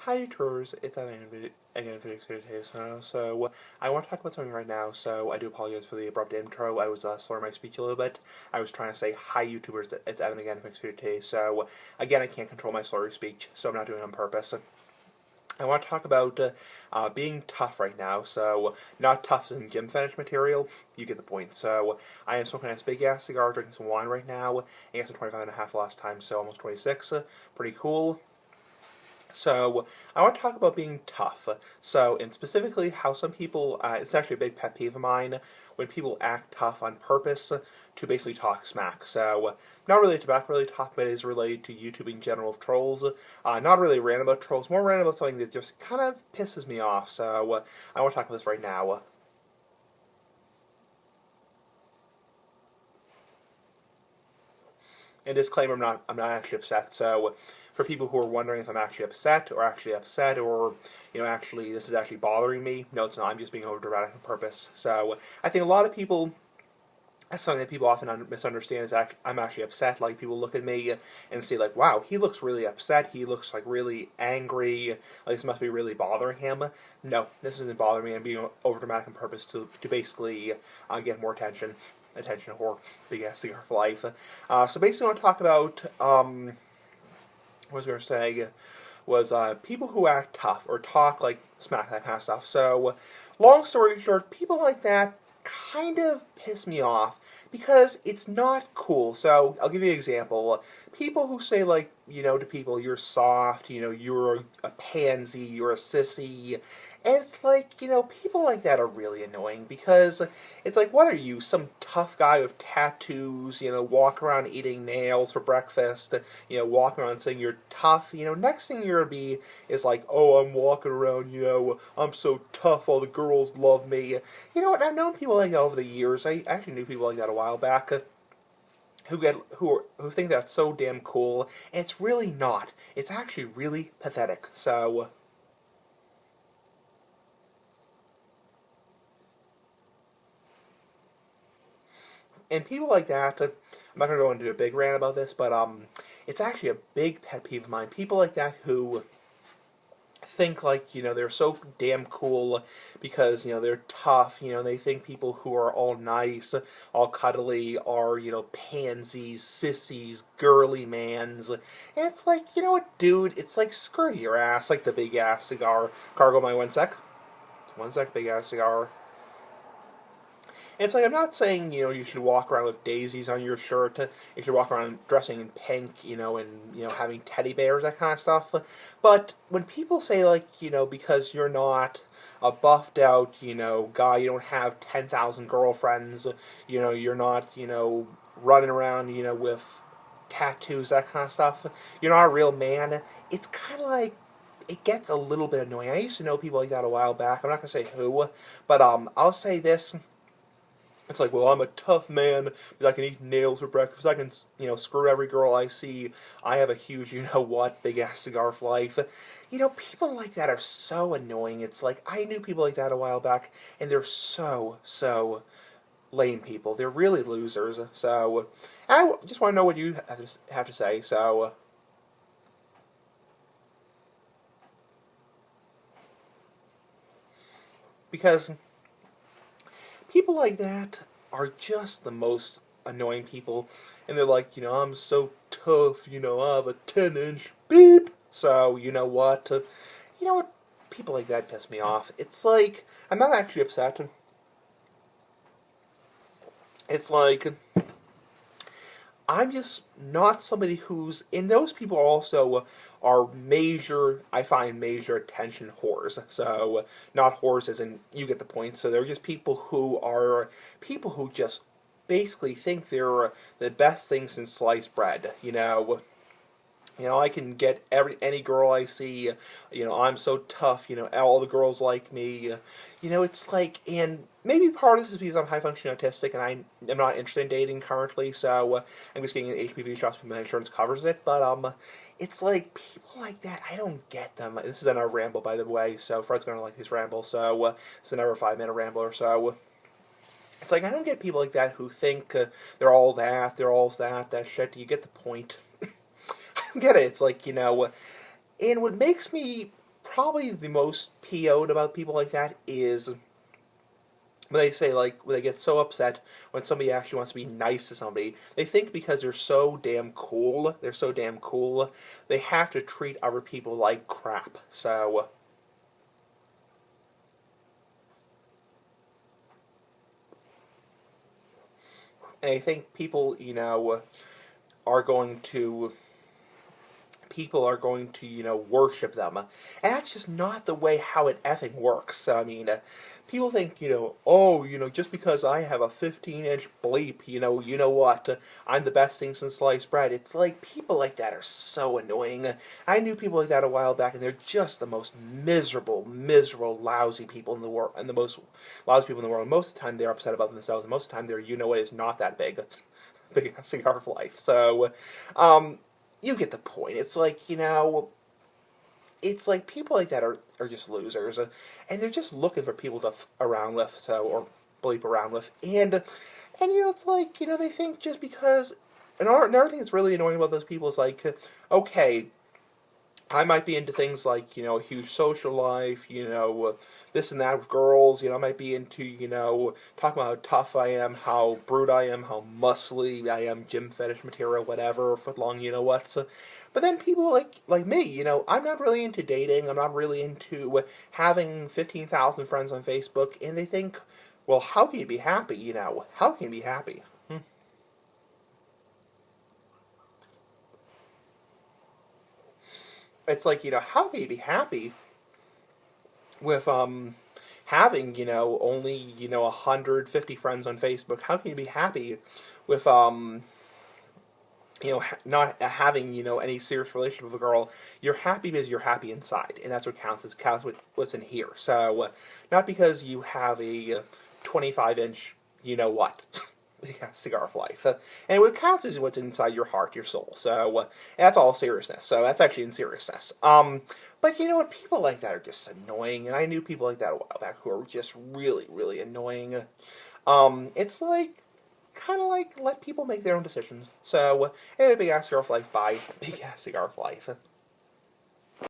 Hi, tours. It's Evan again for the today. So I want to talk about something right now. So I do apologize for the abrupt intro. I was slurring my speech a little bit. I was trying to say hi, YouTubers. It's Evan again for today. So again, I can't control my slurry speech, so I'm not doing it on purpose. I want to talk about being tough right now. So not tough as in gym fetish material. You get the point. So I am smoking a nice big ass cigar, drinking some wine right now. I guess I'm 25 and a half last time, so almost 26. Pretty cool. So I want to talk about being tough. So, and specifically how some people, it's actually a big pet peeve of mine, when people act tough on purpose to basically talk smack. So, not really tobacco really talk, but it is related to YouTube in general of trolls. Not really random about trolls, more random about something that just kind of pisses me off. So, I want to talk about this right now. And disclaimer, I'm not actually upset. So, for people who are wondering if I'm actually upset, or actually this is actually bothering me, no, it's not. I'm just being over dramatic on purpose. So, I think a lot of people. That's something that people often misunderstand is I'm actually upset. Like people look at me and say like, "Wow, he looks really upset. He looks like really angry. Like this must be really bothering him." No, this isn't bothering me. I'm being over dramatic on purpose to basically get more attention whore, big ass cigar for life. So basically, I want to talk about what was I going to say was people who act tough or talk like smack, that kind of stuff. So, long story short, people like that kind of piss me off because it's not cool. So, I'll give you an example. People who say, like, to people, you're soft, you're a pansy, you're a sissy. And it's like, people like that are really annoying because it's like, what are you, some tough guy with tattoos, walk around eating nails for breakfast, walking around saying you're tough, next thing you're gonna be is like, oh, I'm walking around, I'm so tough, all the girls love me. You know what, I've known people like that over the years. I actually knew people like that a while back. Who think that's so damn cool, and it's really not. It's actually really pathetic. So, and people like that, I'm not gonna go into a big rant about this, but it's actually a big pet peeve of mine. People like that who think like they're so damn cool because they're tough. They think people who are all nice, all cuddly are pansies, sissies, girly mans. And it's like what, dude? It's like screw your ass, like the big ass cigar. Cargo my 1 sec. 1 sec, big ass cigar. It's like I'm not saying you should walk around with daisies on your shirt. You should walk around dressing in pink, and having teddy bears, that kind of stuff. But when people say like because you're not a buffed out guy, you don't have 10,000 girlfriends, you're not running around with tattoos, that kind of stuff. You're not a real man. It's kind of like it gets a little bit annoying. I used to know people like that a while back. I'm not gonna say who, but I'll say this. It's like, well, I'm a tough man because I can eat nails for breakfast. I can, screw every girl I see. I have a huge, what, big ass cigar for life. People like that are so annoying. It's like, I knew people like that a while back, and they're so lame people. They're really losers. So, I just want to know what you have to say. So, because people like that are just the most annoying people. And they're like, I'm so tough, I have a 10-inch beep. So, you know what? People like that piss me off. It's like, I'm not actually upset. It's like, I'm just not somebody who's, and those people also are I find major attention whores. So, not whores as in, you get the point. So they're just people who just basically think they're the best thing since sliced bread. I can get any girl I see. I'm so tough. All the girls like me. It's like, and maybe part of this is because I'm high functioning autistic and I am not interested in dating currently. So I'm just getting an HPV shot because my insurance covers it. But it's like people like that. I don't get them. This is another ramble, by the way. So Fred's gonna like this ramble. So it's another 5-minute ramble or so. It's like I don't get people like that who think they're all that shit. You get the point. I don't get it. It's like and what makes me probably the most PO'd about people like that is when they say, like, when they get so upset when somebody actually wants to be nice to somebody. They think because they're so damn cool, they have to treat other people like crap. So, and I think are going to worship them. And that's just not the way how it effing works. I mean, people think, oh, just because I have a 15-inch bleep, you know what, I'm the best thing since sliced bread. It's like, people like that are so annoying. I knew people like that a while back, and they're just the most miserable, miserable, lousy people in the world, and the most lousy people in the world. Most of the time, they're upset about themselves, and most of the time, what is not that big. Big cigar of life. So, you get the point. It's like people like that are just losers, and they're just looking for people to around with, or bleep around with, and it's like, they think just because. And another thing that's really annoying about those people is like, okay, I might be into things like, a huge social life, this and that with girls, I might be into, talking about how tough I am, how brute I am, how muscly I am, gym fetish material, whatever, foot long, what's. But then people like me, I'm not really into dating, I'm not really into having 15,000 friends on Facebook, and they think, well, how can you be happy, How can you be happy? It's like, how can you be happy with having, only, 150 friends on Facebook? How can you be happy with not having, any serious relationship with a girl? You're happy because you're happy inside, and that's what counts. It counts what's in here. So, not because you have a 25-inch, what. Yeah, cigar of life. And what counts is what's inside your heart, your soul. So, that's all seriousness. So, that's actually in seriousness. But you know what? People like that are just annoying, and I knew people like that a while back who are just really, really annoying. It's like, kind of like, let people make their own decisions. So, anyway, big ass cigar of life. Bye. Big ass cigar of life.